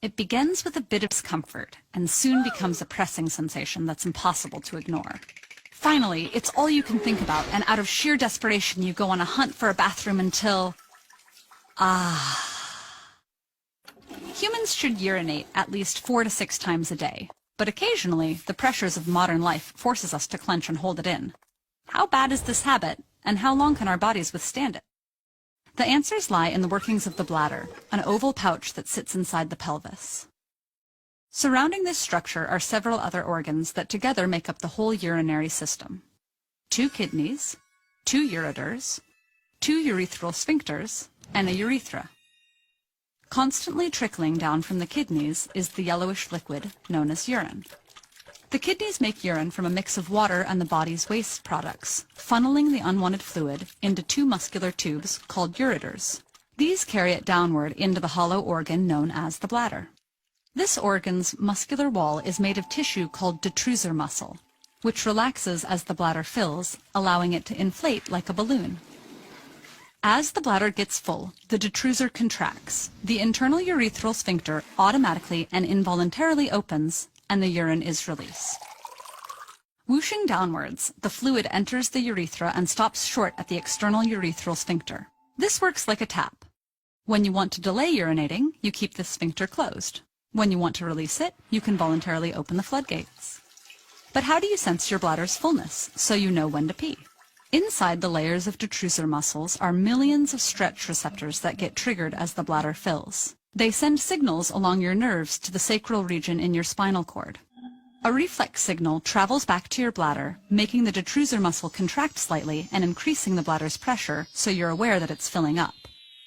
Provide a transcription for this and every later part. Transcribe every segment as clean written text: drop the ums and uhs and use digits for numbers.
It begins with a bit of discomfort and soon becomes a pressing sensation that's impossible to ignore. Finally, it's all you can think about, and out of sheer desperation, you go on a hunt for a bathroom until... Humans should urinate at least 4 to 6 times a day, but occasionally, the pressures of modern life forces us to clench and hold it in. How bad is this habit, and how long can our bodies withstand it? The answers lie in the workings of the bladder, an oval pouch that sits inside the pelvis. Surrounding this structure are several other organs that together make up the whole urinary system. 2 kidneys, 2 ureters, 2 urethral sphincters, and a urethra. Constantly trickling down from the kidneys is the yellowish liquid known as urine. The kidneys make urine from a mix of water and the body's waste products, funneling the unwanted fluid into 2 muscular tubes called ureters. These carry it downward into the hollow organ known as the bladder. This organ's muscular wall is made of tissue called detrusor muscle, which relaxes as the bladder fills, allowing it to inflate like a balloon. As the bladder gets full, the detrusor contracts. The internal urethral sphincter automatically and involuntarily opens, and the urine is released. Whooshing downwards, the fluid enters the urethra and stops short at the external urethral sphincter. This works like a tap. When you want to delay urinating, you keep the sphincter closed. When you want to release it, you can voluntarily open the floodgates. But how do you sense your bladder's fullness so you know when to pee? Inside the layers of detrusor muscles are millions of stretch receptors that get triggered as the bladder fills. They send signals along your nerves to the sacral region in your spinal cord. A reflex signal travels back to your bladder, making the detrusor muscle contract slightly and increasing the bladder's pressure so you're aware that it's filling up.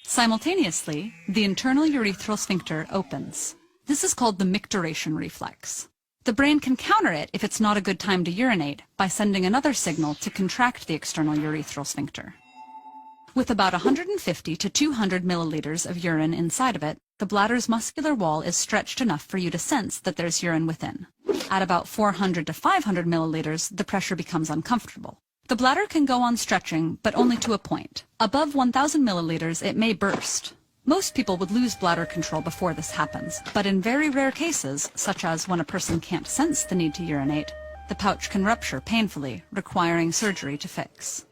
Simultaneously, the internal urethral sphincter opens. This is called the micturition reflex. The brain can counter it if it's not a good time to urinate by sending another signal to contract the external urethral sphincter. With about 150 to 200 milliliters of urine inside of it, the bladder's muscular wall is stretched enough for you to sense that there's urine within. At about 400 to 500 milliliters, the pressure becomes uncomfortable. The bladder can go on stretching, but only to a point. Above 1,000 milliliters, it may burst. Most people would lose bladder control before this happens, but in very rare cases, such as when a person can't sense the need to urinate, the pouch can rupture painfully, requiring surgery to fix.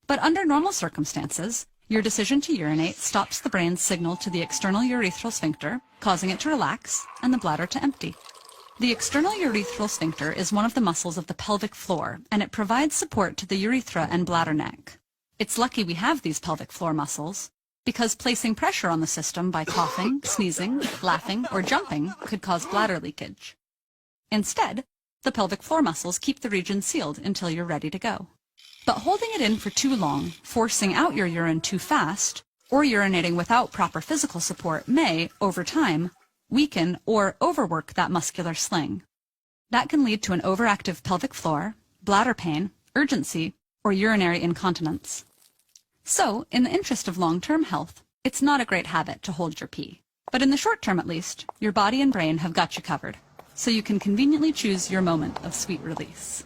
But under normal circumstances, your decision to urinate stops the brain's signal to the external urethral sphincter, causing it to relax and the bladder to empty. The external urethral sphincter is one of the muscles of the pelvic floor, and it provides support to the urethra and bladder neck. It's lucky we have these pelvic floor muscles, because placing pressure on the system by coughing, sneezing, laughing, or jumping could cause bladder leakage. Instead, the pelvic floor muscles keep the region sealed until you're ready to go. But holding it in for too long, forcing out your urine too fast, or urinating without proper physical support may, over time, weaken or overwork that muscular sling. That can lead to an overactive pelvic floor, bladder pain, urgency, or urinary incontinence. So, in the interest of long-term health, it's not a great habit to hold your pee. But in the short term at least, your body and brain have got you covered, so you can conveniently choose your moment of sweet release.